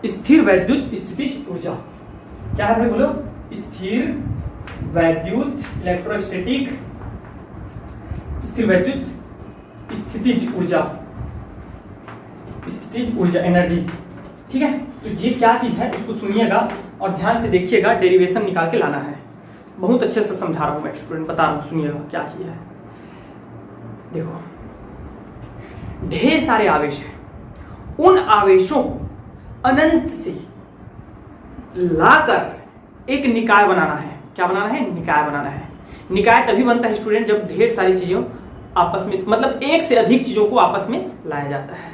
स्थिर वैद्युत स्थितिज ऊर्जा। क्या है भाई बोलो? स्थिर वैद्युत इलेक्ट्रोस्टैटिक स्थिर वैद्युत स्थितिज ऊर्जा, स्थितिज ऊर्जा एनर्जी। ठीक है, तो ये क्या चीज है इसको सुनिएगा और ध्यान से देखिएगा, डेरिवेशन निकाल के लाना है। बहुत अच्छे से समझा रहा हूं मैं स्टूडेंट, बता रहा हूं, सुनिएगा क्या चीज है। देखो, ढेर सारे आवेश हैं, उन आवेशों को अनंत से लाकर एक निकाय बनाना है। क्या बनाना है? निकाय बनाना है। निकाय तभी बनता है स्टूडेंट जब ढेर सारी चीजों आपस में, मतलब एक से अधिक चीजों को आपस में लाया जाता है।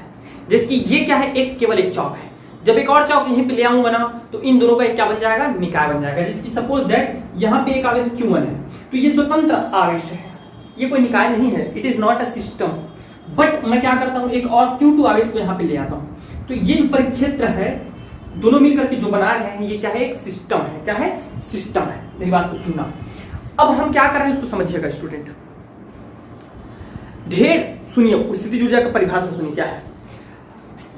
जैसे कि ये क्या है? एक केवल एक चौक है, जब एक और चौक यहीं पे ले आऊंगा ना तो इन दोनों का एक क्या बन जाएगा? निकाय बन जाएगा। जिसकी सपोज दैट यहाँ पे एक आवेश Q1 है, तो ये स्वतंत्र आवेश है, ये कोई निकाय नहीं है, it is not a system. But मैं क्या करता हूँ, एक और Q2 आवेश को यहाँ पे ले आता हूँ, तो ये जो परिक्षेत्र है दोनों मिलकर के जो बना रहे हैं, ये क्या है? एक सिस्टम है। क्या है? सिस्टम है। मेरी बात को सुनना। अब हम क्या कर रहे हैं उसको समझिएगा स्टूडेंट। ढेर सुनिए, स्थितिज ऊर्जा का परिभाषा सुनिए क्या है।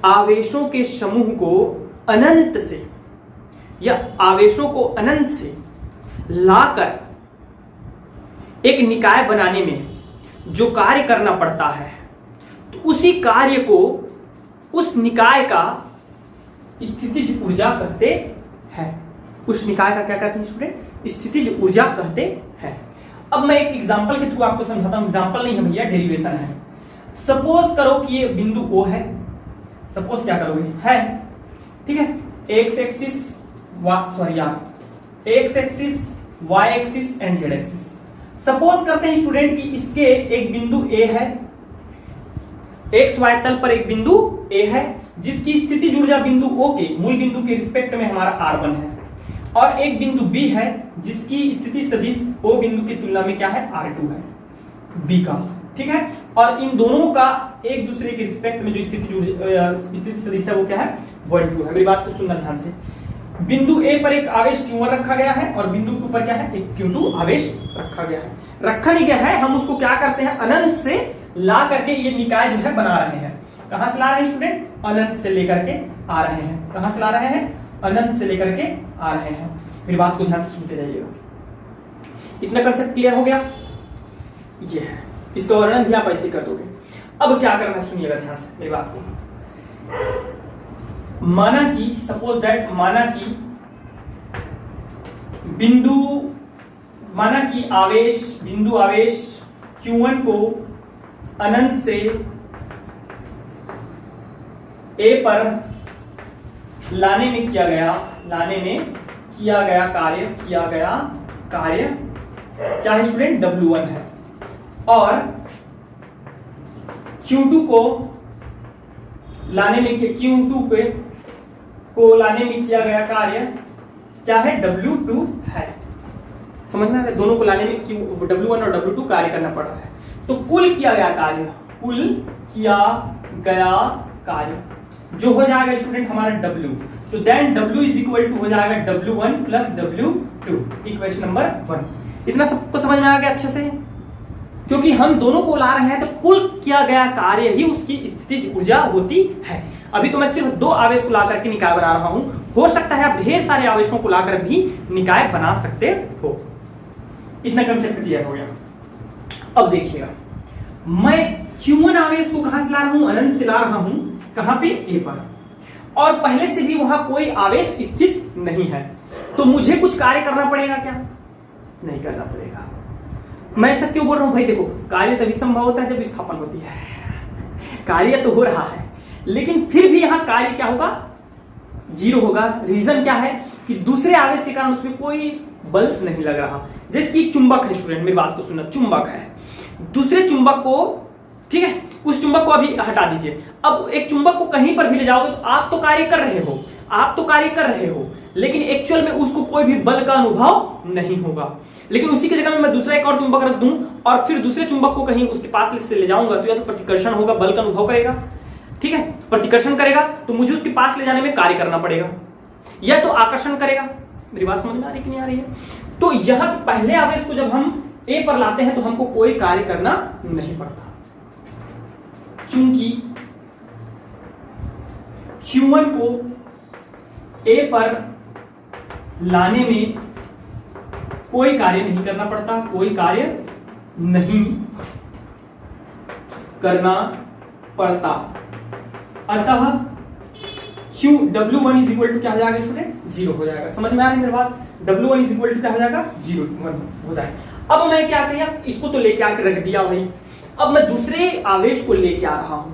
आवेशों के समूह को अनंत से या आवेशों को अनंत से लाकर एक निकाय बनाने में जो कार्य करना पड़ता है, तो उसी कार्य को, उस निकाय का स्थितिज ऊर्जा कहते हैं। उस निकाय का क्या कहते हैं स्टूडेंट? स्थितिज ऊर्जा कहते हैं। अब मैं एक एग्जांपल के थ्रू आपको समझाता हूं। एग्जांपल नहीं है भैया, डेरिवेशन है। सपोज करो कि ये बिंदु O है, सपोज क्या करोगे है, ठीक है, X axis X axis, Y axis and Z axis. Suppose करते हैं स्टूडेंट कि इसके एक बिंदु A है, एक्स वाई तल पर एक बिंदु A है जिसकी स्थितिज ऊर्जा बिंदु O के मूल बिंदु के रिस्पेक्ट में हमारा R1 है, और एक बिंदु B है जिसकी स्थिति सदिश O बिंदु की तुलना में क्या है? R2 है, B का। ठीक है, और इन दोनों का एक दूसरे के रिस्पेक्ट में जो स्थिति सदिश है वो क्या है? 1 2 है। मेरी बात को सुनना ध्यान से। बिंदु A पर एक आवेश Q1 रखा गया है और बिंदु Q पर क्या है? एक Q2 आवेश रखा गया है। रखा नहीं गया है, हम उसको क्या करते हैं? अनंत से ला करके ये निकाय जो है बना रहे हैं। कहां से ला रहे हैं स्टूडेंट? अनंत से लेकर के आ रहे हैं। कहां से ला रहे हैं? अनंत से लेकर के आ रहे हैं। मेरी बात को ध्यान से सुनते जाइएगा। इतना कंसेप्ट क्लियर हो गया? ये है, इसका वर्णन भी आप ऐसे कर दोगे। अब क्या करना है सुनिएगा ध्यान से मेरी बात को। माना कि सपोज दैट, माना कि बिंदु आवेश Q1 को अनंत से A पर लाने में किया गया कार्य क्या है स्टूडेंट? W1 है, और Q2 को लाने में किया गया कार्य क्या है? W2 है। समझ में आ गया? दोनों को लाने में W1 और W2 कार्य करना पड़ रहा है। तो कुल किया गया कार्य जो हो जाएगा स्टूडेंट हमारा W, तो then W is equal to हो जाएगा W1 plus W2, equation number 1। इतना सबको समझ में आ गया अच्छे से? क्योंकि हम दोनों को ला रहे हैं तो कुल किया गया कार्य ही उसकी स्थितिज ऊर्जा होती है। अभी तो मैं सिर्फ 2 आवेश को ला करके निकाय बना रहा हूं, हो सकता है आप ढेर सारे आवेशों को लाकर भी निकाय बना सकते हो। इतना कंसेप्ट क्लियर हो गया। अब देखिएगा, मैं Q1 आवेश को कहां से ला रहा हूं? अनंत से ला रहा हूं। कहां पे? A पर, और पहले से भी वहां कोई आवेश स्थित नहीं है, तो मुझे कुछ कार्य करना पड़ेगा क्या? नहीं करना पड़ेगा। मैं ऐसा क्यों बोल रहा हूं भाई? देखो, कार्य तभी संभव होता है जब विस्थापन होती है। कार्य तो हो रहा है, लेकिन फिर भी यहां कार्य क्या होगा? 0 होगा। रीजन क्या है? कि दूसरे आवेश के कारण उसमें कोई बल नहीं लग रहा। जैसे कि चुंबक है स्टूडेंट, मेरी बात को सुनना, चुंबक है, दूसरे चुंबक को, ठीक है, उस चुंबक को अभी हटा दीजिए। अब एक चुंबक को कहीं पर भी ले जाओगे तो आप तो कार्य कर रहे हो, लेकिन एक्चुअल में उसको कोई भी बल का अनुभव नहीं होगा। लेकिन उसी की जगह में मैं दूसरा एक और चुंबक रख दूं और फिर दूसरे चुंबक को कहीं उसके पास से ले जाऊंगा, तो या तो प्रतिकर्षण होगा, बल का अनुभव करेगा, ठीक है, प्रतिकर्षण करेगा, तो मुझे उसके पास ले जाने में कार्य करना पड़ेगा, या तो आकर्षण करेगा। मेरी बात समझ में आ रही कि नहीं आ रही है? तो यहां पहले आवेश को जब हम A पर लाते हैं तो हमको कोई कार्य करना नहीं पड़ता, चूंकि Q1 को ए पर लाने में कोई कार्य नहीं करना पड़ता, कोई कार्य नहीं करना पड़ता। अतः Q W1 is equal to क्या हो जाएगा स्टूडेंट, 0 हो जाएगा। समझ में आ रही है मेरी बात? W1 इज इक्वल टू क्या हो जाएगा, 0 हो जाएगा। अब मैं क्या किया, इसको तो लेके आके रख दिया भाई। अब मैं दूसरे आवेश को लेके आ रहा हूं,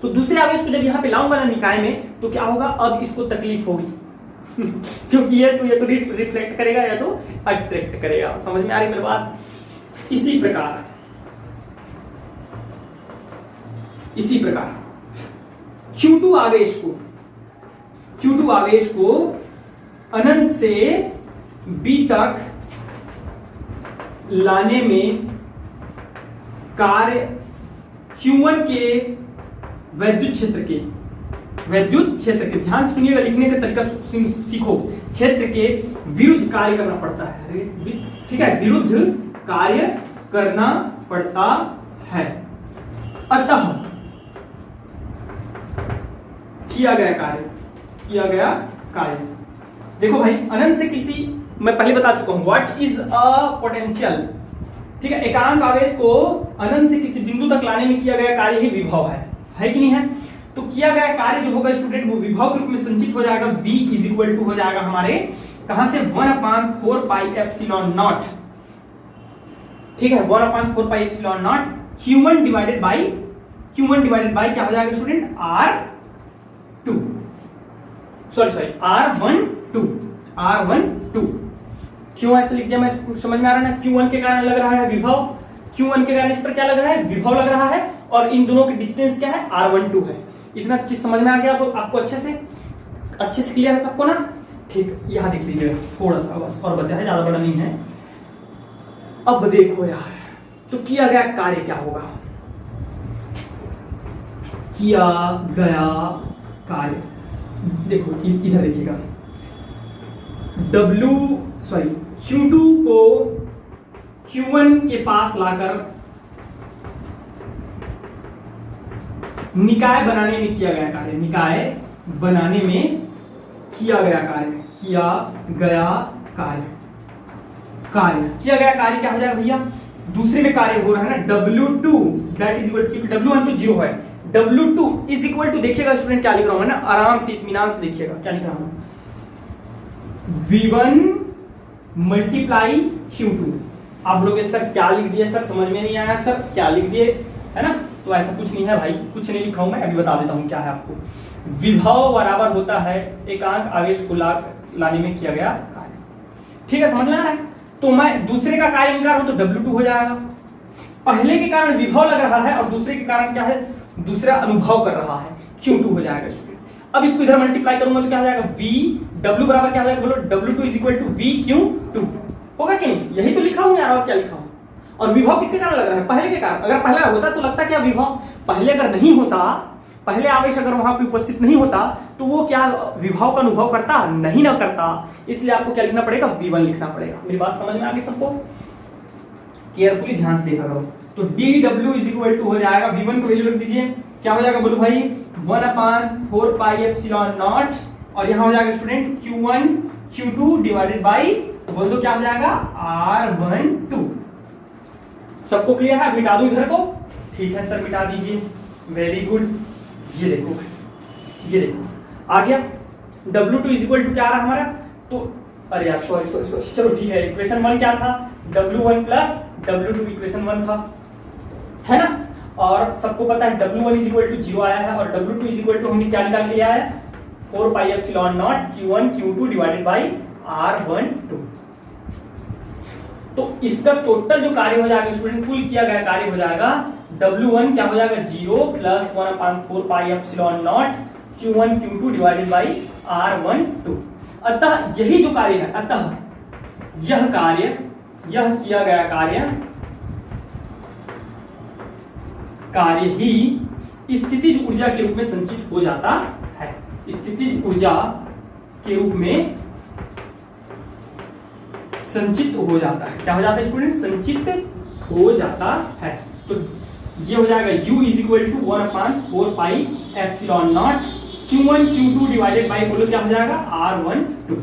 तो दूसरे आवेश को जब यहाँ पे लाऊंगा ना निकाय में, तो क्या होगा, अब इसको तकलीफ होगी क्योंकि ये तो रिफ्लेक्ट करेगा या तो अट्रैक्ट करेगा। समझ में आ रही मेरी बात? इसी प्रकार Q2 आवेश को अनंत से B तक लाने में कार्य Q1 के वैद्युत क्षेत्र के ध्यान से सुनिएगा, लिखने का तरीका सीखो, क्षेत्र के विरुद्ध कार्य करना पड़ता है। ठीक है, विरुद्ध कार्य करना पड़ता है। अतः किया गया कार्य देखो भाई, अनंत से किसी, मैं पहले बता चुका हूं व्हाट इज अ पोटेंशियल। ठीक है, एकांक आवेश को अनंत से किसी बिंदु तक लाने में किया गया कार्य ही विभव है कि नहीं है? तो किया गया कार्य जो होगा स्टूडेंट, वो विभव के रूप में संचित हो जाएगा। V इज इक्वल टू हो जाएगा हमारे कहां से, 1/4 पाई एप्सिलॉन नॉट। ठीक है, 1/4 pi epsilon naught Q1 divided by क्या हो जाएगा स्टूडेंट, R2 सॉरी R12। क्यों ऐसे लिख दिया, मैं समझ में आ रहा है ना? Q1 के कारण लग रहा है विभव, Q1 के कारण इस पर क्या लग रहा है, विभव लग रहा है, और इन दोनों की डिस्टेंस क्या है, R12 है। इतना चीज समझ में आ गया आपको अच्छे से क्लियर है सबको ना? ठीक, यहां देख लीजिएगा, थोड़ा सा बस और बचा है, ज्यादा बड़ा नहीं है। अब देखो यार, तो किया गया कार्य क्या होगा, किया गया कार्य देखो, इधर देखिएगा, Q2 को Q1 के पास लाकर निकाय बनाने में किया गया कार्य, किया गया कार्य क्या हो जाएगा भैया, दूसरे में कार्य हो रहा है ना, W2 that is equal to, W1 तो 0 है, W2 इज इक्वल टू, देखिएगा स्टूडेंट क्या लिख रहा हूं ना, आराम से इत्मीनान से देखिएगा क्या लिख रहा हूं, V1 मल्टीप्लाई Q2। आप लोग सर क्या लिख दिए, सर समझ में नहीं आया, सर क्या लिख दिए, है ना? तो ऐसा कुछ नहीं है भाई, कुछ नहीं लिखा हूं मैं, अभी बता देता हूं क्या है आपको। विभव बराबर होता है एकांक आवेश को लाने में किया गया कार्य। ठीक है, समझ में आ रहा है? तो मैं दूसरे का कार्य निकाल रहा हूं तो W2 हो जाएगा। पहले के कारण विभव लग रहा है और दूसरे के कारण क्या है, दूसरा अनुभव कर रहा है, Q2 हो जाएगा स्टूडेंट। अब इसको इधर मल्टीप्लाई करूंगा तो क्या हो जाएगा, W बराबर क्या हो जाएगा, बोलो W2 is equal to VQ2 होगा कि नहीं? यही तो लिखा हूं यार, और क्या लिखा हूं? और विभव किसके कारण लग रहा है, पहले के कारण। अगर पहले होता तो लगता क्या विभव, पहले अगर नहीं होता, पहले आवेश अगर वहां पे उपस्थित नहीं होता, तो वो क्या विभव का अनुभव करता, नहीं ना करता। इसलिए आपको क्या लिखना पड़ेगा, V1 लिखना पड़ेगा। मेरी बात समझ में आ गई सबको? केयरफुली ध्यान से देखा करो। तो dW इज इक्वल टू हो जाएगा, V1 को वैल्यू रख दीजिए, क्या हो जाएगा बोलो भाई, 1/4 पाई एप्सिलॉन नॉट, और यहां हो जाएगा student Q1 Q2 divided by, बोल दो क्या हो जाएगा, R12। सबको क्लियर है? मिटा दो इधर को, ठीक है सर मिटा दीजिए, वेरी गुड। ये देखो आ गया, W2 इज इक्वल टू क्या आ रहा हमारा, तो अरे यार सॉरी, चलो ठीक है, इक्वेशन 1 क्या था, W1 प्लस W2 इक्वेशन 1 था, है ना? और सबको पता है W1 इज इक्वल टू 0 आया है, और W2 इज इक्वल टू हमने क्या निकाल के लिया है, 4 पाई epsilon naught Q1 Q2 divided by R12। तो इसका टोटल जो कार्य हो जाएगा स्टूडेंट, कुल किया गया कार्य हो जाएगा W1 क्या हो जाएगा, 0 plus 1/4 pi epsilon naught Q1 Q2 divided by R12। अतः यही जो कार्य है, अतः यह किया गया कार्य ही स्थितिज ऊर्जा के रूप में संचित हो जाता है, स्थितिज ऊर्जा के रूप में संचित हो जाता है। क्या हो जाता है स्टूडेंट, संचित हो जाता है। तो ये हो जाएगा U is equal to 1/4 pi epsilon naught Q1 Q2 divided by बोलो क्या हो जाएगा R12।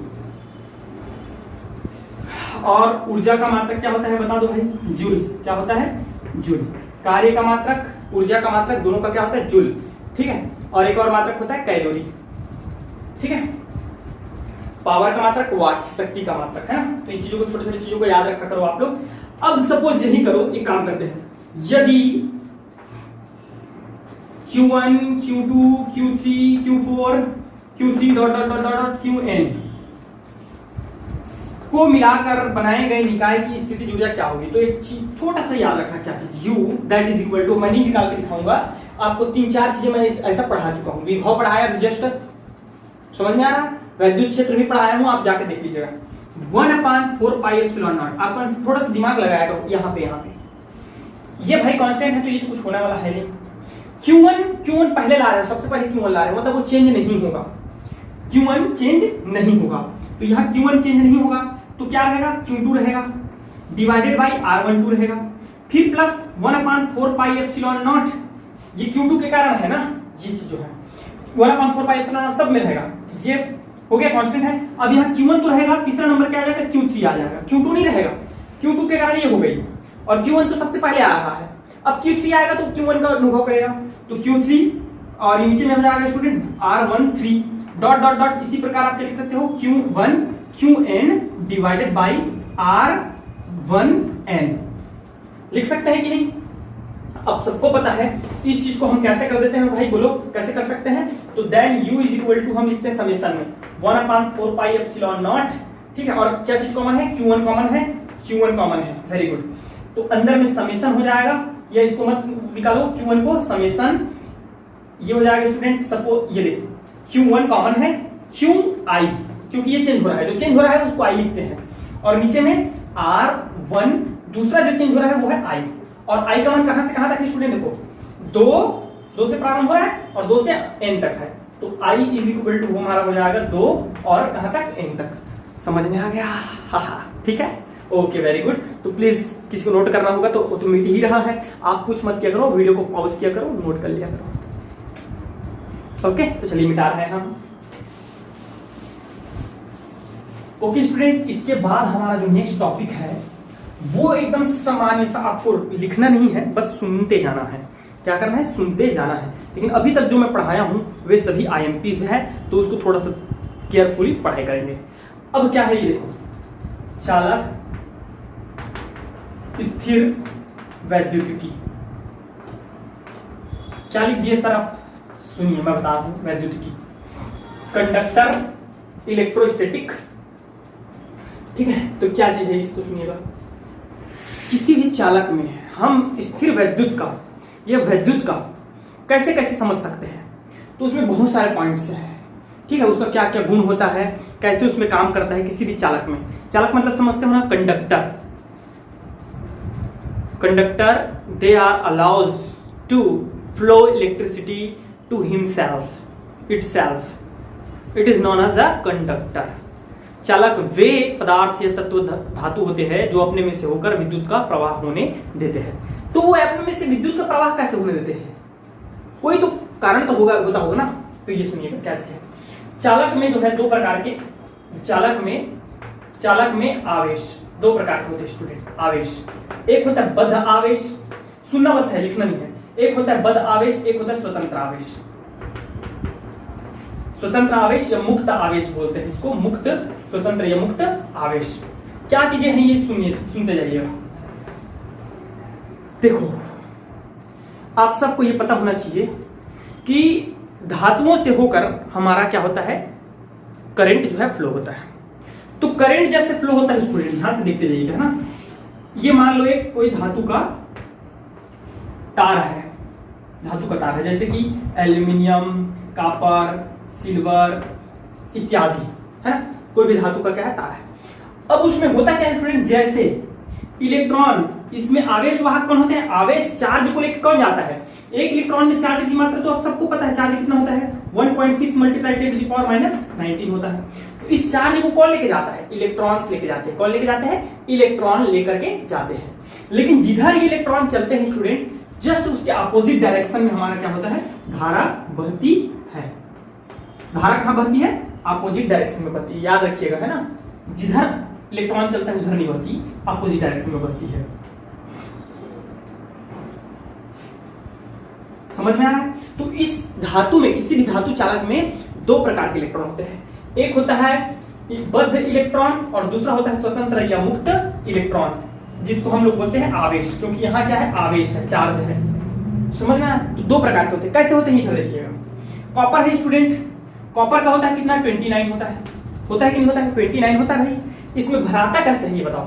और ऊर्जा का मात्रक क्या होता है बता दो भाई, जूल। क्या होता है, जूल। कार्य का मात्रक, ऊर्जा का मात्रक, दोनों का क्या होता है, जूल। ठीक है। और एक और मात्रक होता है कैलोरी। ठीक है। पावर का मात्रक वाट, शक्ति का मात्रक है ना। तो इन चीजों को, छोटी छोटी चीजों को याद रखा करो आप लोग। अब सपोज यही करो, एक काम करते हैं, यदि Q1 Q2 Q3 Q4 Q3 dot dot dot dot Qn को मिलाकर बनाए गए निकाय की स्थिति ऊर्जा क्या होगी। तो एक चीज छोटा सा याद रखना, क्या चीज, U that is equal to, मैं नहीं निकाल के दिखाऊंगा आपको, 3-4 चीजें मैं ऐसा पढ़ा चुका हूँ। विभव पढ़ाया जस्ट, समझ में आ रहा है, वैद्युत क्षेत्र भी पढ़ाया हूँ, आप जाके देख लीजिएगा। 1/4πε0। आप थोड़ा सा दिमाग लगाया करो यहाँ पे। ये भाई कांस्टेंट है तो ये तो कुछ होने वाला है नहीं। Q1 पहले ला रहे हो, सबसे पहले Q1 ला रहे हो, मतलब वो चेंज नहीं होगा। Q1 चेंज नहीं होगा, तो यहाँ Q1 चेंज नहीं होगा तो क्या रहेगा, Q2 रहेगा डिवाइडेड बाई R12 रहेगा, फिर प्लस 1/4πε0। ये Q2 के कारण है ना, ये चीज जो है 1/4πε0 सब में रहेगा। ये हो गया कांस्टेंट है। अब यहाँ Q1 तो रहेगा, तीसरा नंबर क्या आ जाएगा, Q3 आ जाएगा। Q2 नहीं रहेगा, Q2 के कारण ये हो गई, और Q1 तो सबसे पहले आ रहा है। अब Q3 आएगा तो Q1 का अनुभव करेगा, तो Q3 और नीचे में हो जाएगा student R13 dot dot dot. इसी प्रकार आप लिख सकते हो Q1 Qn divided by R1n, लिख सकते हैं कि नहीं। अब सबको पता है इस चीज को हम कैसे कर देते हैं भाई, बोलो कैसे कर सकते हैं। तो then U is equal to, हम लिखते हैं समेशन में 1/4πε0। ठीक है। और क्या चीज कॉमन है, Q1 कॉमन है, Q1 कॉमन है, वेरी गुड। तो अंदर में समेशन हो जाएगा, या इसको मत निकालो Q1 को, समेशन ये हो जाएगा स्टूडेंट। सपोज ये देखो Q1 कॉमन है, QI, क्योंकि ये चेंज हो रहा है, जो चेंज हो रहा है उसको I लिखते हैं, और नीचे में R1 दूसरा जो चेंज हो रहा है वो है I। और I का मान कहां से कहां तक है स्टूडेंट, देखो 2 से प्रारंभ हो रहा है और 2 से n तक है, तो I इज इक्वल टू हमारा हो जाएगा 2 और कहां तक, n तक। समझ में आ गया, हाँ। ठीक है, ओके, वेरी गुड। तो प्लीज किसी को नोट करना होगा तो ऑटोमेटिक ही रहा है, आप कुछ मत किया करो, वीडियो को पॉज किया करो, नोट कर लिया करो। ओके, तो चलिए मिटा रहे हैं हम। ओके स्टूडेंट, इसके बाद हमारा जो नेक्स्ट टॉपिक है वो एकदम सामान्य सा, आपको लिखना नहीं है, बस सुनते जाना है। क्या करना है, सुनते जाना है। लेकिन अभी तक जो मैं पढ़ाया हूं वे सभी IMPs है, तो उसको थोड़ा सा केयरफुली पढ़ाई करेंगे। अब क्या है ये देखो, चालक स्थिर वैद्युतिकी, क्या लिख दिए सर आप, सुनिए मैं बता दूं। वैद्युतिकी, कंडक्टर, इलेक्ट्रोस्टैटिक। ठीक है, तो क्या चीज है इसको सुनिएगा। किसी भी चालक में हम स्थिर वैद्युत का या वैद्युत का कैसे कैसे समझ सकते हैं, तो उसमें बहुत सारे पॉइंट्स हैं। ठीक है, उसका क्या क्या गुण होता है, कैसे उसमें काम करता है किसी भी चालक में। चालक मतलब समझते हो ना, conductor. Conductor they are allows to flow electricity to himself itself, it is known as a conductor. चालक वे पदार्थ या तत्व धातु होते हैं जो अपने में से होकर विद्युत का प्रवाह होने देते हैं। तो वो अपने में से विद्युत का प्रवाह कैसे होने देते हैं, कोई तो कारण तो होगा, होता होगा ना। तो ये सुनिएगा क्या चीज है। चालक में जो है 2 प्रकार के, चालक में आवेश 2 प्रकार के होते हैं स्टूडेंट। आवेश, एक होता है बद्ध आवेश, सुनना बस है, लिखना नहीं है। एक होता है बद्ध आवेश, एक होता है स्वतंत्र आवेश। स्वतंत्र आवेश या मुक्त आवेश बोलते हैं इसको, मुक्त, स्वतंत्र या मुक्त आवेश। क्या चीजें हैं ये सुनिए, सुनते जाइएगा। देखो, आप सबको ये पता होना चाहिए कि धातुओं से होकर हमारा क्या होता है, करंट जो है फ्लो होता है। तो करंट जैसे फ्लो होता है स्टूडेंट, यहां से देखते जाइएगा, है ना। ये मान लो एक कोई धातु का तार है, धातु का तार है, जैसे कि एल्यूमिनियम, कॉपर, सिल्वर इत्यादि, है ना। कोई भी धातु का क्या है, तार है। अब उसमें होता क्या है स्टूडेंट, जैसे इलेक्ट्रॉन, इसमें आवेश वाहक कौन होते हैं, आवेश चार्ज को लेकर कौन जाता है। एक इलेक्ट्रॉन में चार्ज की मात्रा तो आप सबको पता है, चार्ज कितना होता है, 1.6 मल्टीप्लाई 10⁻⁻19 होता है। तो इस चार्ज को कौन लेके जाता है, इलेक्ट्रॉन्स लेके जाते हैं। कौन लेके जाते हैं, इलेक्ट्रॉन लेकर के जाते हैं। लेकिन जिधर ये इलेक्ट्रॉन चलते हैं स्टूडेंट, जस्ट उसके अपोजिट डायरेक्शन में हमारा क्या होता है, धारा बहती है। धारा कहाँ बहती है? अपोजिट डायरेक्शन में बहती है, याद रखिएगा, है ना। जिधर इलेक्ट्रॉन चलता है उधर नहीं बहती, अपोजिट डायरेक्शन में बहती है। समझ में आ रहा है? तो इस धातु में, किसी भी धातु चालक में दो प्रकार के इलेक्ट्रॉन होते हैं। एक होता है बद्ध इलेक्ट्रॉन और दूसरा होता है स्वतंत्र या मुक्त इलेक्ट्रॉन, जिसको हम लोग बोलते हैं आवेश, क्योंकि यहाँ क्या है? आवेश है, चार्ज है। समझ में आया? तो दो प्रकार के होते हैं। कैसे होते हैं इधर देखिएगा। कॉपर है स्टूडेंट, कॉपर का होता है कितना? 29 होता है। होता है कि नहीं होता है? 29 होता है भाई। इसमें भराता कैसे है ये बताओ,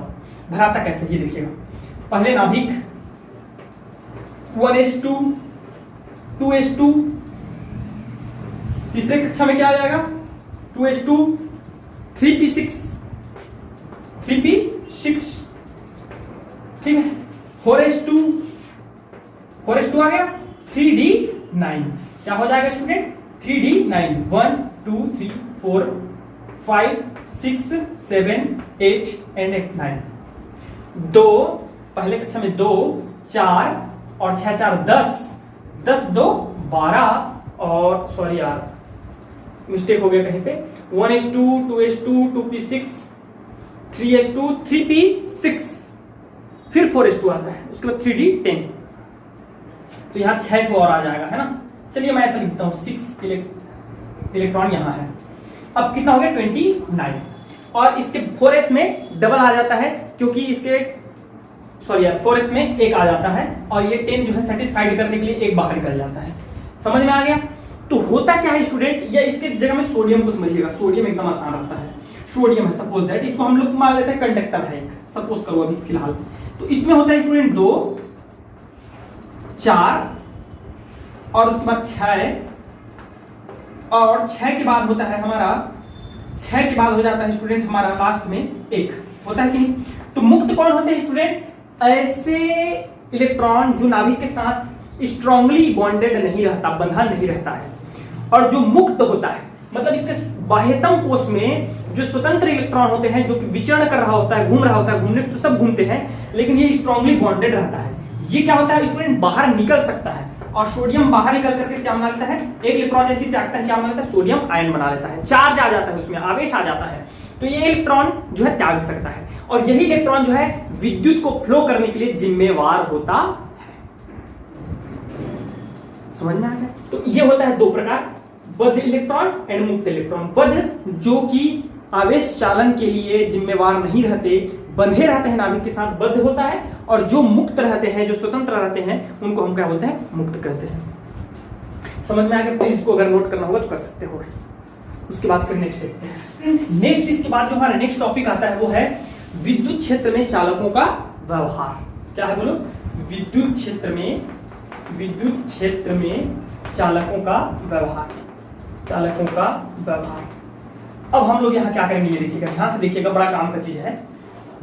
भराता कैसे है ये देखिएगा। पहले नाभिक 1s2 2s2, तीसरे कक्षा में क्या आ जाएगा? 2s2 3p6 3p6, ठीक है। 4s2 4s2 आ गया, 3d9 क्या हो जाएगा स्टूडेंट? 3d9 1 2 3 4 5 6 7 8 and 9। दो पहले कक्षा में 2 4 और 6 4 10 10 2 12 और सॉरी यार मिस्टेक हो गया कहीं पे, 1s2 2s2 2p6 3s2 3p6, फिर 4s2 आता है, उसके बाद 3d10, तो यहाँ 6 को और आ जाएगा, है ना। चलिए मैं ऐसा लिखता हूँ 6 इलेक्ट्रॉन यहाँ है। अब कितना हो गया? 29। और इसके 4s में डबल आ जाता है, क्योंकि इसके सॉरी यार 4s में एक आ जाता है और ये 10 जो है सेटिस्फाइड करने के लिए एक बाहर निकल जाता है। समझ में आ गया? तो होता क्या है स्टूडेंट, या इसके जगह में सोडियम को समझिएगा। सोडियम एकदम आसान रहता है। सोडियम है सपोज दैट, इसको हम लोग मान लेते हैं कंडक्टर है एक, सपोज करो अभी फिलहाल। तो इसमें होता है स्टूडेंट 2 4 और उसके बाद 6, और 6 के बाद होता है हमारा, 6 के बाद हो जाता है स्टूडेंट हमारा लास्ट में 1, होता है कि नहीं। तो मुक्त कौन होते हैं स्टूडेंट? ऐसे इलेक्ट्रॉन जो नाभिक के साथ स्ट्रांगली बॉन्डेड नहीं रहता, बंधा नहीं रहता है, और जो मुक्त होता है, मतलब इसके बाह्यतम कोश में जो स्वतंत्र इलेक्ट्रॉन होते हैं, जो कि विचरण कर रहा होता है, घूम रहा होता है, घूमने तो सब घूमते हैं, लेकिन ये स्ट्रांगली बॉन्डेड रहता है। ये क्या होता है स्टूडेंट? बाहर निकल सकता है, और सोडियम बाहर निकल करके क्या बना लेता है? एक इलेक्ट्रॉन जैसी त्यागता है, क्या बना लेता है? सोडियम आयन बना लेता है, चार्ज आ जाता है उसमें, आवेश आ जाता है। तो ये इलेक्ट्रॉन जो है त्याग सकता है, और यही इलेक्ट्रॉन जो है विद्युत को फ्लो करने के लिए जिम्मेवार होता है। समझ में आ गया? तो ये होता है दो प्रकार, बद्ध इलेक्ट्रॉन एंड मुक्त इलेक्ट्रॉन। बद्ध जो कि आवेश चालन के लिए जिम्मेवार नहीं रहते, बंधे रहते हैं नाभिक के साथ, बद्ध होता है। और जो मुक्त रहते हैं, जो स्वतंत्र रहते हैं, उनको हम क्या बोलते हैं? मुक्त कहते हैं। समझ में आ गया? प्लीज को अगर नोट करना होगा तो कर सकते हो। उसके बाद फिर नेक्स्ट देखते हैं। नेक्स्ट इसके बाद जो हमारा नेक्स्ट टॉपिक आता है वो है विद्युत क्षेत्र में चालकों का व्यवहार। क्या है बोलो? विद्युत क्षेत्र में चालकों का व्यवहार, चालकों का व्यवहार। अब हम लोग यहाँ क्या करेंगे, ये देखिएगा, ध्यान से देखिएगा, बड़ा काम का चीज है।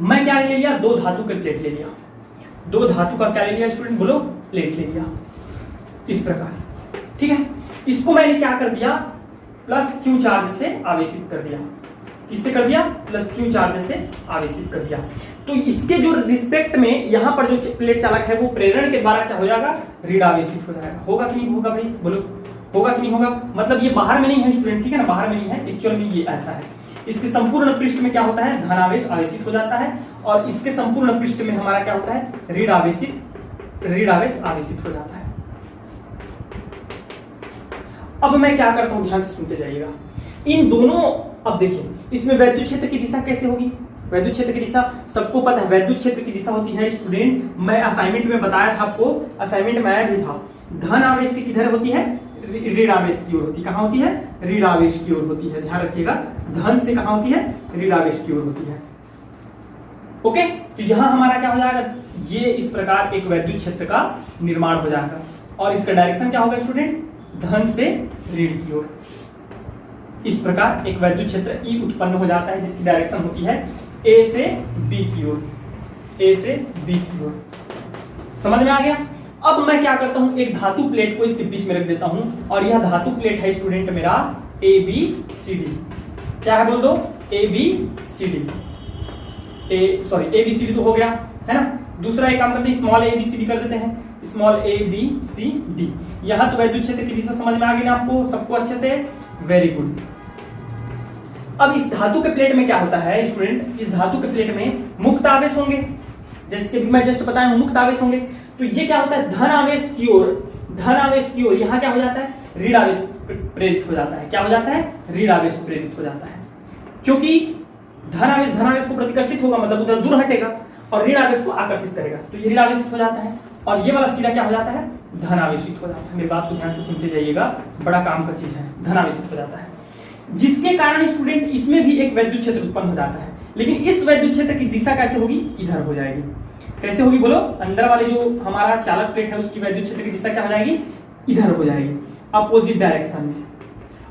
मैं क्या ले लिया? 2 धातु के प्लेट ले लिया। 2 धातु का क्या ले लिया स्टूडेंट? बोलो, प्लेट ले लिया इस प्रकार, ठीक है। इसको मैंने क्या कर दिया? प्लस क्यू चार्ज से आवेशित कर दिया। किससे कर दिया? प्लस क्यू चार्ज से आवेशित कर दिया। तो इसके जो रिस्पेक्ट में यहाँ पर जो प्लेट चालक है वो प्रेरण के द्वारा क्या हो जाएगा? ऋण आवेशित हो जाएगा। होगा कि नहीं होगा भाई? बोलो, होगा कि नहीं होगा? मतलब ये बाहर में नहीं है स्टूडेंट, ठीक है ना, बाहर में नहीं है, एक्चुअल में ये ऐसा है। इसके संपूर्ण पृष्ठ में क्या होता है? धनावेश आवेशित हो जाता है, और इसके संपूर्ण पृष्ठ में हमारा क्या होता है? ऋण आवेश आवेशित हो जाता है। अब मैं क्या करता हूं, ध्यान से सुनते जाइएगा। इन दोनों, अब देखिए इसमें वैद्युत क्षेत्र की दिशा कैसे होगी? वैद्युत क्षेत्र की दिशा सबको पता है। वैद्युत क्षेत्र की दिशा होती है स्टूडेंट, मैं असाइनमेंट में बताया था आपको, असाइनमेंट में आया भी था। धन आवेश की किधर होती है? ऋण आवेश की ओर होती है। कहां होती है? ऋण आवेश की ओर होती है। ध्यान रखिएगा, धन से कहां होती है? ऋण आवेश की ओर होती है। ओके, तो यहां हमारा क्या हो जाएगा? ये इस प्रकार एक वैद्युत क्षेत्र का निर्माण हो जाएगा, और इसका डायरेक्शन क्या होगा स्टूडेंट? धन से ऋण की ओर। इस प्रकार एक वैद्युत क्षेत्र ई उत्पन्न हो जाता है, जिसकी डायरेक्शन होती है ए से बी की ओर, ए से बी की ओर। समझ में आ गया? अब मैं क्या करता हूं, एक धातु प्लेट को इसके बीच में रख देता हूं, और यह धातु प्लेट है स्टूडेंट मेरा ए बी सी डी। क्या है बोल दो? A B C D. A B C D तो हो गया, है ना। दूसरा एक काम करते हैं, small A B C D कर देते हैं, small A B C D. यहां तो वैद्युत क्षेत्र की दिशा समझ में आ गई ना आपको सबको अच्छे से? Very good. अब इस धातु के प्लेट में क्या होता है स्टूडेंट, इस धातु के प्लेट में मुक्त आवेश होंगे, जैसे कि मैं जस्ट बताया हूं मुक्त आवेश होंगे। तो ये क्या होता है, धन आवेश की ओर यहां क्या हो जाता है, ऋण आवेश प्रेरित हो जाता है। क्या हो जाता है, ऋण आवेश प्रेरित हो जाता है, क्योंकि धन आवेश को प्रतिकर्षित होगा, मतलब उधर दूर हटेगा, और ऋण आवेश को आकर्षित करेगा, तो ये ऋण आवेशित हो जाता है। और ये वाला सिरा क्या हो जाता है, धन आवेशित हो जाता है। मेरी बात को ध्यान से सुनते जाइएगा, बड़ा काम का चीज है, धन आवेशित हो जाता है, जिसके कारण स्टूडेंट इसमें भी एक वैद्युत क्षेत्र उत्पन्न हो जाता है। लेकिन इस वैद्युत क्षेत्र की दिशा कैसे होगी, इधर हो जाएगी। कैसे होगी बोलो, अंदर वाले जो हमारा चालक प्लेट है उसकी वैद्युत क्षेत्र की दिशा क्या हो जाएगी, इधर हो जाएगी, अपोजिट डायरेक्शन में।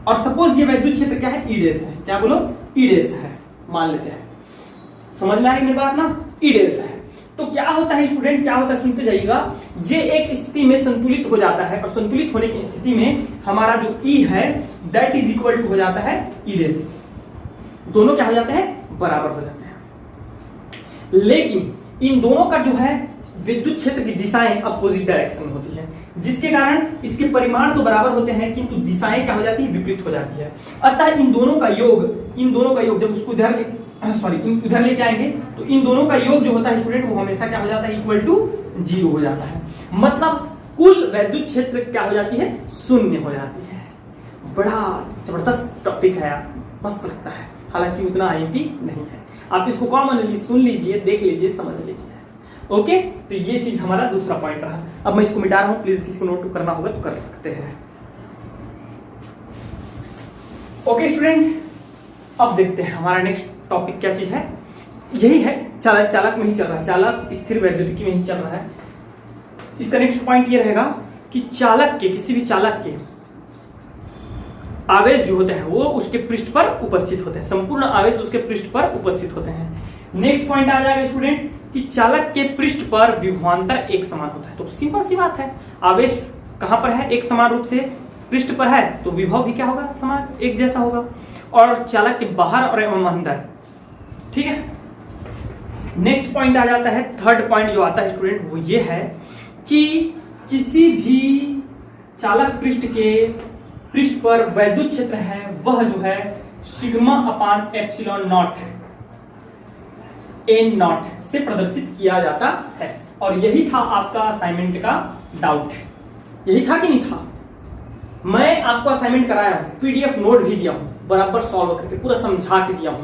और सपोज ये वैद्युत क्षेत्र क्या है, ई डैश है। क्या बोलो, ई डैश है, मान लेते हैं। समझ में आ रही मेरी बात ना, ई डैश है। तो क्या होता है स्टूडेंट, क्या होता है सुनते जाइएगा, ये एक स्थिति में संतुलित हो जाता है, और संतुलित होने की स्थिति में हमारा जो ई है दैट इज इक्वल टू हो जाता है ई डैश। दोनों क्या हो जाते हैं, बराबर हो जाते हैं। लेकिन इन दोनों का जो है विद्युत क्षेत्र की दिशाएं अपोजिट डायरेक्शन में होती है, जिसके कारण इसके परिमाण तो बराबर होते हैं किंतु दिशाएं क्या हो जाती है, विपरीत हो जाती है। अतः इन दोनों का योग जब उसको इधर लेके आएंगे तो इन दोनों का योग जो होता है स्टूडेंट वो हमेशा क्या हो जाता है, इक्वल टू 0 हो जाता है। मतलब कुल वैद्युत क्षेत्र क्या हो जाती है, शून्य हो जाती है। बड़ा जबरदस्त टॉपिक है यार, मस्त लगता है, हालांकि उतना आईएमपी नहीं है। आप इसको कॉमनली सुन लीजिए, देख लीजिए, समझ लीजिए। ओके, तो ये चीज हमारा दूसरा पॉइंट रहा। अब मैं इसको मिटा रहा हूं, प्लीज किसी को नोट करना होगा तो कर सकते हैं। ओके स्टूडेंट, अब देखते हैं हमारा नेक्स्ट टॉपिक क्या चीज है, यही है चालक में ही चल रहा है, चालक स्थिर वैद्युतिकी में ही चल रहा है। इसका नेक्स्ट पॉइंट ये रहेगा कि चालक के, किसी भी चालक के आवेश जो होते हैं वो उसके पृष्ठ पर उपस्थित होते हैं, संपूर्ण आवेश उसके पृष्ठ पर उपस्थित होते हैं। नेक्स्ट पॉइंट आ जाएगा स्टूडेंट कि चालक के पृष्ठ पर विभवांतर एक समान होता है। तो सिंपल सी बात है, आवेश कहां पर है, एक समान रूप से पृष्ठ पर है, तो विभव भी क्या होगा, समान एक जैसा होगा। और चालक के बाहर और एवं अंदर, ठीक है। नेक्स्ट पॉइंट आ जाता है, थर्ड पॉइंट जो आता है स्टूडेंट वो ये है कि किसी भी चालक पृष्ठ के पृष्ठ पर वैद्युत क्षेत्र है वह जो है sigma upon epsilon not an not से प्रदर्शित किया जाता है। और यही था आपका असाइनमेंट का डाउट, यही था कि नहीं था। मैं आपको असाइनमेंट कराया हूं, पीडीएफ नोट भी दिया हूं, बराबर सॉल्व करके पूरा समझा के दिया हूं।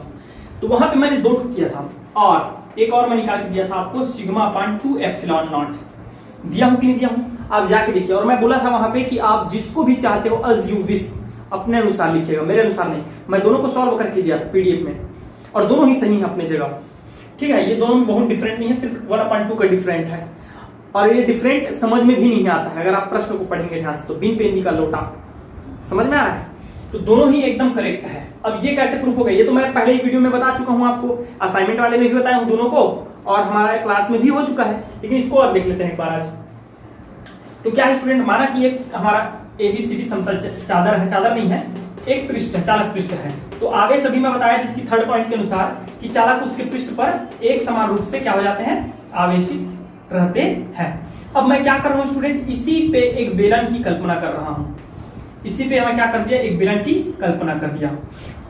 तो वहां पे मैंने 2 किया था, और एक और मैं निकाल के दिया था आपको, सिग्मा अपान 2 एप्सिलॉन नॉट दिया हूं कि नहीं दिया हूं, आप जाके देखिए। और मैं बोला था वहां पे कि आप जिसको भी चाहते हो अज यू विश अपने अनुसार लिखिएगा, मेरे अनुसार नहीं। मैं दोनों को सॉल्व करके दिया था पीडीएफ में, और दोनों ही सही है अपनी जगह, ठीक है। ये दोनों में बहुत डिफरेंट नहीं है, सिर्फ 1/2 का डिफरेंट है। और ये डिफरेंट समझ में भी नहीं आता है अगर आप प्रश्न को पढ़ेंगे ध्यान से। तो बिन पेंदी का लोटा, समझ में आ रहा है। तो दोनों ही एकदम करेक्ट है। अब ये कैसे प्रूफ हो गया, ये तो मैं पहले ही वीडियो में बता चुका हूं आपको, असाइनमेंट वाले में भी बताया हूं दोनों को, और हमारा क्लास में भी हो चुका है। लेकिन इसको और देख लेते हैं एक बार आज। तो क्या है स्टूडेंट, माना कि एक हमारा एबीसीडी समतल चादर है, चादर नहीं है, एक पृष्ठ है, चालक पृष्ठ है। तो आवेश अभी मैं बताया जिसकी थर्ड पॉइंट के अनुसार कि चालक उसके पृष्ठ पर एक समान रूप से क्या हो जाते हैं, आवेशित रहते हैं। अब मैं क्या कर रहा हूं स्टूडेंट, इसी पे एक बेलन की कल्पना कर रहा हूं। इसी पे हमें क्या कर दिया, एक बेलन की कल्पना कर दिया,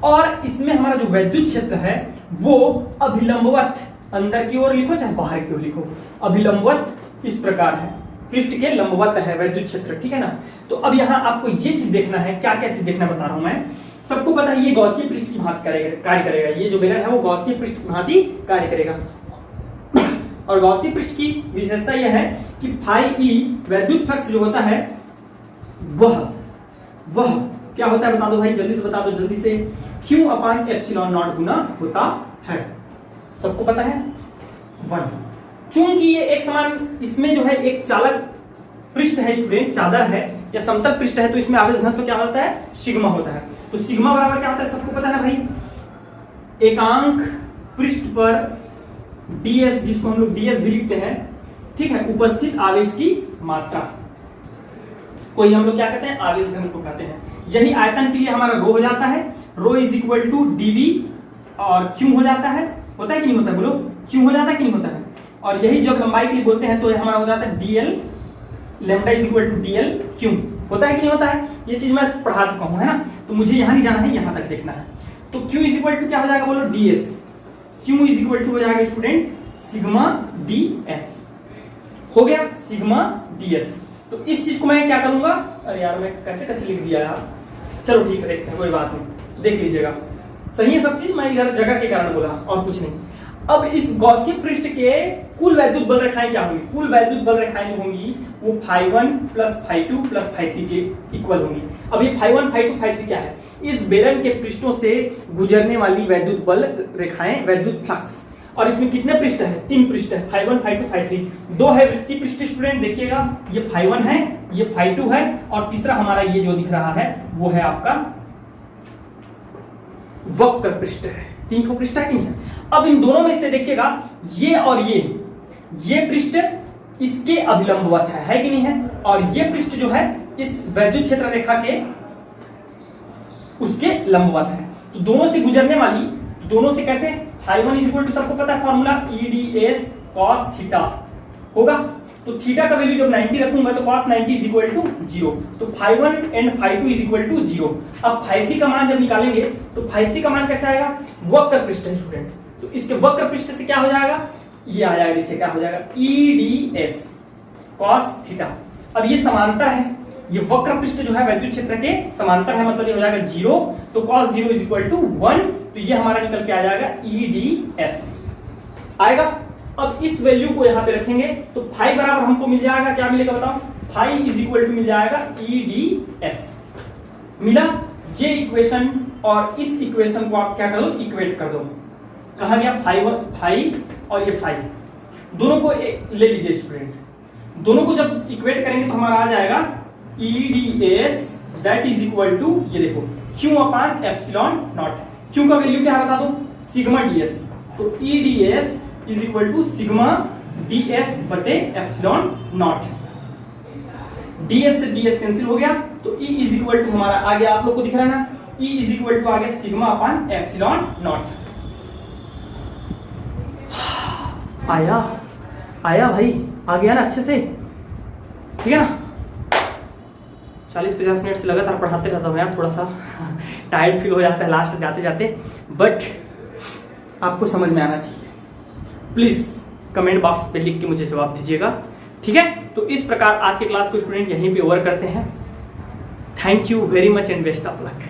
और इसमें हमारा जो वैद्युत क्षेत्र है वो अभिलंबवत, अंदर की ओर लिखो चाहे बाहर की ओर लिखो, अभिलंबवत इस प्रकार है, पृष्ठ के लंबवत है वैद्युत क्षेत्र, ठीक है ना। तो अब यहाँ आपको ये चीज देखना है, क्या क्या चीज देखना बता रहा हूं मैं। सबको पता है ये गॉसियन पृष्ठ की भांति कार्य करेगा, ये जो बेलन है वो गॉसियन पृष्ठ की भांति कार्य करेगा। और गॉसियन पृष्ठ की विशेषता यह है कि फाई ई वैद्युत फ्लक्स जो होता है वह क्या होता है, बता दो भाई, जल्दी से बता दो, जल्दी से। क्यू अपान एप्सिलॉन नॉट गुना होता है, सबको पता है 1। चूंकि ये एक समान, इसमें जो है एक चालक पृष्ठ है स्टूडेंट, चादर है या समतल पृष्ठ है, तो इसमें आवेश घनत्व क्या होता है, सिग्मा होता है। तो सिग्मा बराबर क्या होता है, सबको पता है ना भाई, एकांक पृष्ठ पर ds, जिसको हम लोग ds भी लिखते हैं, ठीक है, उपस्थित आवेश की मात्रा, कोई हम लोग क्या कहते हैं, आवेश घनत्व कहते हैं। यही आयतन के लिए हमारा रो हो जाता है, रो इज इक्वल टू dv, और क्यों हो जाता है, होता है कि नहीं होता है, बोलो क्यों हो जाता है कि नहीं होता है। और यही जब लंबाई के लिए बोलते हैं तो ये हमारा हो जाता है dl lambda is equal to dl क्यों, होता है कि नहीं होता है। ये चीज मैं पढ़ा चुका हूं, है ना। तो मुझे यहाँ नहीं जाना है, यहाँ तक देखना है। तो Q इज इक्वल टू क्या हो जाएगा बोलो, ds। Q is equal to हो जाएगा स्टूडेंट सिग्मा ds। हो गया सिग्मा ds। तो इस चीज को मैं क्या करूंगा, अरे यार मैं कैसे कैसे लिख दिया यार, चलो ठीक है देखते हैं, कोई बात नहीं, देख लीजिएगा। सही है सब चीज, मैं इधर जगह के कारण बोला और कुछ नहीं। अब इस गॉसियन पृष्ठ के कुल वैद्युत बल रेखाएं क्या होंगी, कुल वैद्युत बल रेखाएं जो होंगी वो φ1 प्लस φ2 प्लस φ3 के इक्वल होंगी। अब ये φ1 φ2 φ3 क्या है, इस बेलन के पृष्ठों से गुजरने वाली वैद्युत बल रेखाएं, वैद्युत फ्लक्स। और इसमें कितने पृष्ठ है, 3 पृष्ठ है, φ1 φ2 φ3। 2 है वृत्तीय पृष्ठ स्टूडेंट, देखिएगा ये φ1 है, ये φ2 है, और तीसरा हमारा ये जो दिख रहा है वो है आपका वक्र पृष्ठ है। 3 ठो पृष्ठ है कि नहीं है। अब इन दोनों में से देखिएगा ये और ये पृष्ठ इसके अभिलंबवत है कि नहीं है, और ये पृष्ठ जो है इस वैद्युत क्षेत्र रेखा के उसके लंबवत है। तो दोनों से गुजरने वाली, दोनों से कैसे, φ1 इज इक्वल टू सबको पता है फॉर्मूला EDS cos थीटा होगा। तो थीटा का वैल्यू जब 90 रखूंगा तो cos 90 इज इक्वल टू 0। तो φ1 एंड φ2 इज इक्वल टू 0। अब φ3 का मान जब निकालेंगे तो φ3 का मान कैसा आएगा, वक्र पृष्ठ है स्टूडेंट, तो इसके वक्र पृष्ठ से क्या हो जाएगा, ये आ जाएगा, देखिए क्या हो जाएगा EDS cos थीटा। अब ये समांतर है, ये वक्र पृष्ठ जो है वैद्युत क्षेत्र के समांतर है, मतलब ये हो जाएगा 0। तो cos 0 इज इक्वल टू 1, तो ये हमारा निकल के आ जाएगा EDS आएगा। अब इस वैल्यू को यहाँ पे रखेंगे तो फाई बराबर हमको मिल जाएगा, क्या मिलेगा बताओ, फाई इज इक्वल टू मिल जाएगा EDS मिला। ये इक्वेशन और इस इक्वेशन को आप क्या कर दो, इक्वेट कर दो। कहा गया फाई और ये फाई, दोनों को ले लीजिए स्टूडेंट, दोनों को जब इक्वेट करेंगे तो हमारा आ जाएगा EDS that is equal to, ये देखो Q upon epsilon naught. Q का वैल्यू क्या है बता दो, सिग्मा ds। तो EDS is equal to sigma ds बटे एप्सिलॉन नॉट। ds से ds कैंसिल हो गया, तो E इज इक्वल टू हमारा आ गया, आप लोग को दिख रहा है ना, E इज इक्वल टू आ गया सिग्मा अपान एप्सिलॉन नॉट। आया भाई, आ गया ना अच्छे से, ठीक है ना। 40-50 मिनट से लगातार पढ़ाते रहता हूँ यार, थोड़ा सा टायर्ड फील हो जाता है लास्ट जाते जाते, बट आपको समझ में आना चाहिए। प्लीज कमेंट बॉक्स पे लिख के मुझे जवाब दीजिएगा, ठीक है। तो इस प्रकार आज के क्लास को स्टूडेंट यहीं पे ओवर करते हैं। Thank you very much and best of luck.